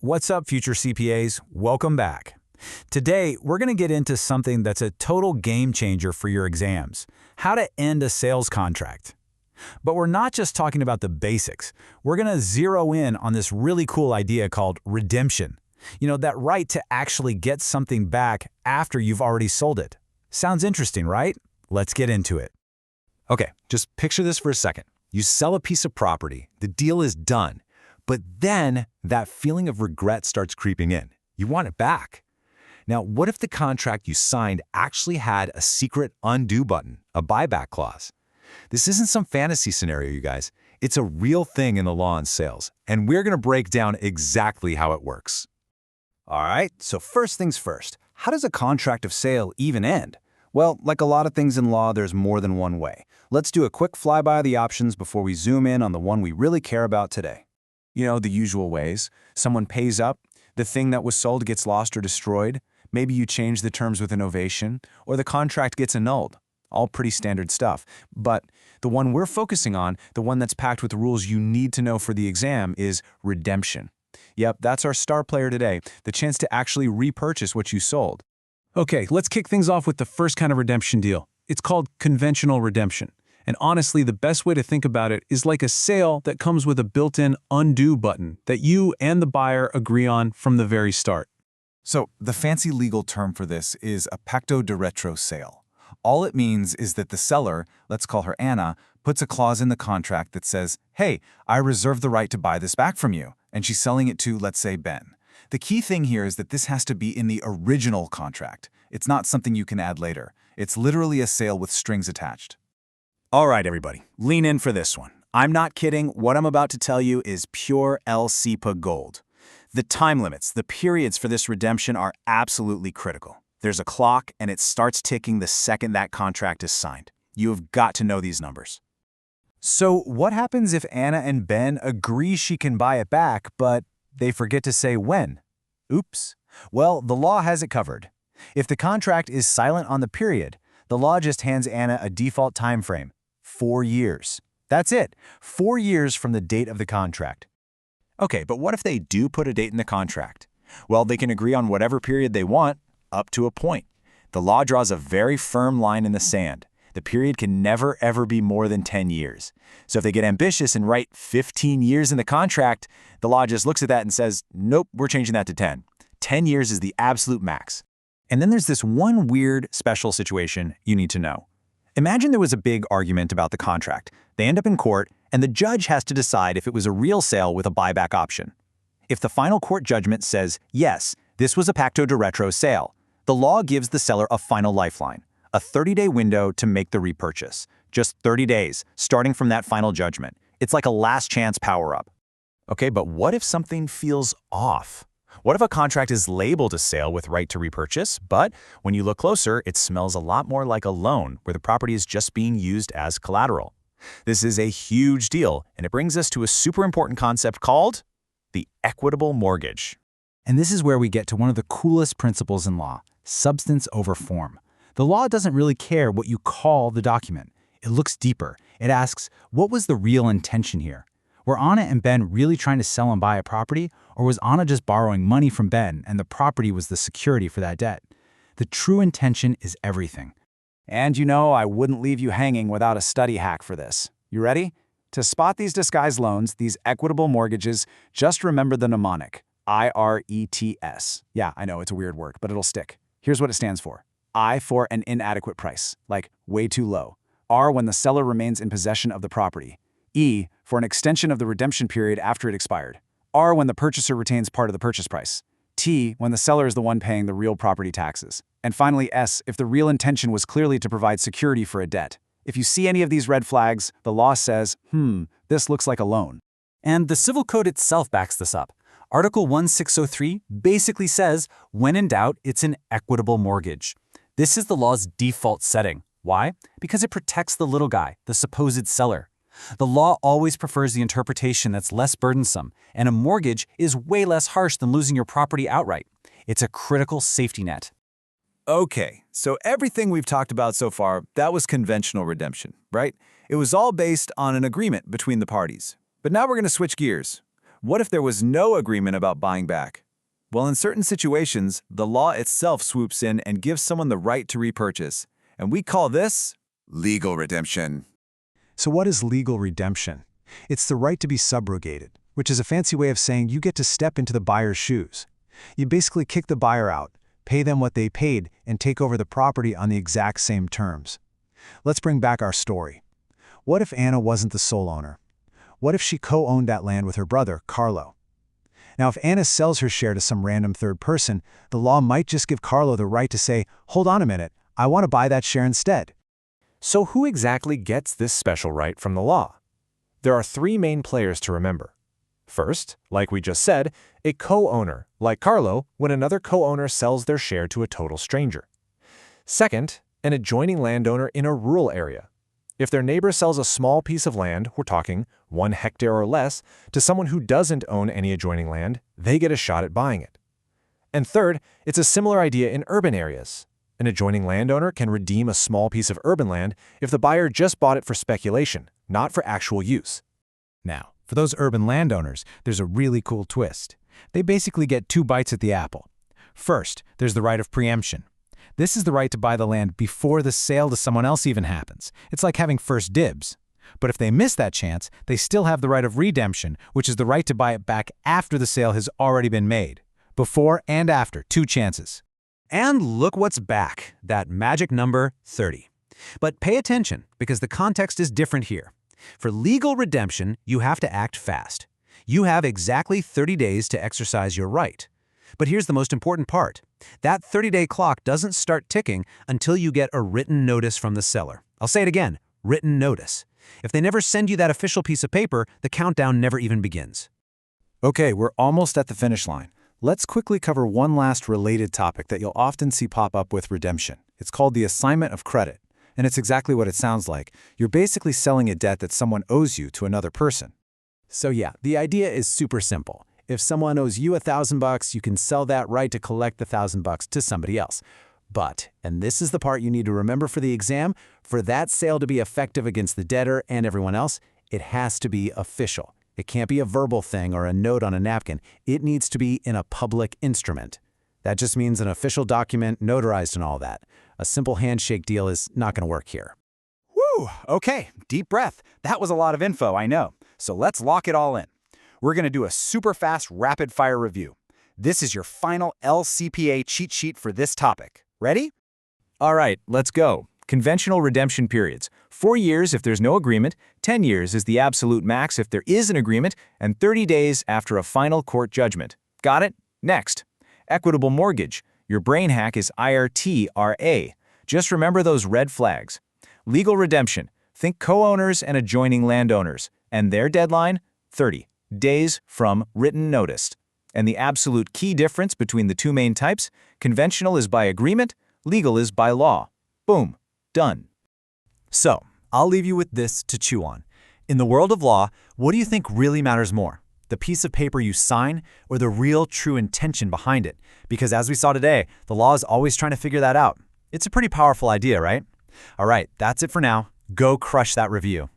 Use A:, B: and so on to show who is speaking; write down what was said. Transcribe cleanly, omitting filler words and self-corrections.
A: What's up, future CPAs? Welcome back. Today, we're going to get into something that's a total game changer for your exams: how to end a sales contract. But we're not just talking about the basics. We're going to zero in on this really cool idea called redemption. That right to actually get something back after you've already sold it. Sounds interesting, right? Let's get into it.
B: Okay, just picture this for a second. You sell a piece of property, the deal is done, but then that feeling of regret starts creeping in. You want it back. Now, what if the contract you signed actually had a secret undo button, a buyback clause? This isn't some fantasy scenario, you guys. It's a real thing in the law on sales, and we're going to break down exactly how it works.
C: All right, so first things first, how does a contract of sale even end? Well, like a lot of things in law, there's more than one way. Let's do a quick flyby of the options before we zoom in on the one we really care about today. The usual ways. Someone pays up, the thing that was sold gets lost or destroyed, maybe you change the terms with a novation, or the contract gets annulled. All pretty standard stuff. But the one we're focusing on, the one that's packed with the rules you need to know for the exam, is redemption. Yep, that's our star player today, the chance to actually repurchase what you sold.
D: Okay, let's kick things off with the first kind of redemption deal. It's called conventional redemption. And honestly, the best way to think about it is like a sale that comes with a built-in undo button that you and the buyer agree on from the very start.
E: So the fancy legal term for this is a pacto de retro sale. All it means is that the seller, let's call her Anna, puts a clause in the contract that says, hey, I reserve the right to buy this back from you, and she's selling it to, let's say, Ben. The key thing here is that this has to be in the original contract. It's not something you can add later. It's literally a sale with strings attached.
C: All right, everybody, lean in for this one. I'm not kidding. What I'm about to tell you is pure LCPA gold. The time limits, the periods for this redemption are absolutely critical. There's a clock, and it starts ticking the second that contract is signed. You have got to know these numbers. So what happens if Anna and Ben agree she can buy it back, but they forget to say when? Oops. Well, the law has it covered. If the contract is silent on the period, the law just hands Anna a default time frame: 4 years. That's it, 4 years from the date of the contract. Okay, but what if they do put a date in the contract? Well, they can agree on whatever period they want, up to a point. The law draws a very firm line in the sand. The period can never, ever be more than 10 years. So if they get ambitious and write 15 years in the contract, the law just looks at that and says, nope, we're changing that to 10. 10 years is the absolute max. And then there's this one weird, special situation you need to know. Imagine there was a big argument about the contract. They end up in court, and the judge has to decide if it was a real sale with a buyback option. If the final court judgment says, yes, this was a pacto de retro sale, the law gives the seller a final lifeline, a 30-day window to make the repurchase. Just 30 days, starting from that final judgment. It's like a last chance power-up. Okay, but what if something feels off? What if a contract is labeled a sale with right to repurchase, but when you look closer, it smells a lot more like a loan where the property is just being used as collateral? This is a huge deal, and it brings us to a super important concept called the equitable mortgage. And this is where we get to one of the coolest principles in law: substance over form. The law doesn't really care what you call the document. It looks deeper. It asks, what was the real intention here? Were Anna and Ben really trying to sell and buy a property, or was Anna just borrowing money from Ben and the property was the security for that debt? The true intention is everything. And I wouldn't leave you hanging without a study hack for this. You ready? To spot these disguised loans, these equitable mortgages, just remember the mnemonic, IRETS. Yeah, I know it's a weird word, but it'll stick. Here's what it stands for. I for an inadequate price, like way too low. R when the seller remains in possession of the property. E for an extension of the redemption period after it expired. R when the purchaser retains part of the purchase price. T when the seller is the one paying the real property taxes. And finally S if the real intention was clearly to provide security for a debt. If you see any of these red flags, the law says, this looks like a loan.
A: And the Civil Code itself backs this up. Article 1603 basically says, when in doubt, it's an equitable mortgage. This is the law's default setting. Why? Because it protects the little guy, the supposed seller. The law always prefers the interpretation that's less burdensome, and a mortgage is way less harsh than losing your property outright. It's a critical safety net.
E: Okay, so everything we've talked about so far, that was conventional redemption, right? It was all based on an agreement between the parties. But now we're going to switch gears. What if there was no agreement about buying back? Well, in certain situations, the law itself swoops in and gives someone the right to repurchase. And we call this legal redemption.
B: So what is legal redemption? It's the right to be subrogated, which is a fancy way of saying you get to step into the buyer's shoes. You basically kick the buyer out, pay them what they paid, and take over the property on the exact same terms. Let's bring back our story. What if Anna wasn't the sole owner? What if she co-owned that land with her brother, Carlo? Now, if Anna sells her share to some random third person, the law might just give Carlo the right to say, hold on a minute, I want to buy that share instead.
F: So who exactly gets this special right from the law? There are three main players to remember. First, like we just said, a co-owner, like Carlo, when another co-owner sells their share to a total stranger. Second, an adjoining landowner in a rural area. If their neighbor sells a small piece of land, we're talking 1 hectare or less, to someone who doesn't own any adjoining land, they get a shot at buying it. And third, it's a similar idea in urban areas. An adjoining landowner can redeem a small piece of urban land if the buyer just bought it for speculation, not for actual use.
A: Now, for those urban landowners, there's a really cool twist. They basically get 2 bites at the apple. First, there's the right of preemption. This is the right to buy the land before the sale to someone else even happens. It's like having first dibs. But if they miss that chance, they still have the right of redemption, which is the right to buy it back after the sale has already been made. Before and after, 2 chances.
G: And look what's back, that magic number 30. But pay attention, because the context is different here. For legal redemption, you have to act fast. You have exactly 30 days to exercise your right. But here's the most important part. That 30-day clock doesn't start ticking until you get a written notice from the seller. I'll say it again, written notice. If they never send you that official piece of paper, the countdown never even begins.
E: Okay, we're almost at the finish line. Let's quickly cover one last related topic that you'll often see pop up with redemption. It's called the assignment of credit. And it's exactly what it sounds like. You're basically selling a debt that someone owes you to another person.
C: So yeah, the idea is super simple. If someone owes you $1,000, you can sell that right to collect the $1,000 to somebody else. But, and this is the part you need to remember for the exam, for that sale to be effective against the debtor and everyone else, it has to be official. It can't be a verbal thing or a note on a napkin. It needs to be in a public instrument. That just means an official document, notarized and all that. A simple handshake deal is not going to work here.
E: Whew, okay, deep breath. That was a lot of info, I know. So let's lock it all in. We're going to do a super fast, rapid-fire review. This is your final LCPA cheat sheet for this topic. Ready?
A: All right, let's go. Conventional redemption periods. 4 years if there's no agreement, 10 years is the absolute max if there is an agreement, and 30 days after a final court judgment. Got it? Next. Equitable mortgage. Your brain hack is IRTRA. Just remember those red flags. Legal redemption. Think co-owners and adjoining landowners. And their deadline? 30 days from written notice. And the absolute key difference between the two main types? Conventional is by agreement, legal is by law. Boom. Done.
E: So, I'll leave you with this to chew on. In the world of law, what do you think really matters more? The piece of paper you sign or the real true intention behind it? Because as we saw today, the law is always trying to figure that out. It's a pretty powerful idea, right? All right, that's it for now. Go crush that review.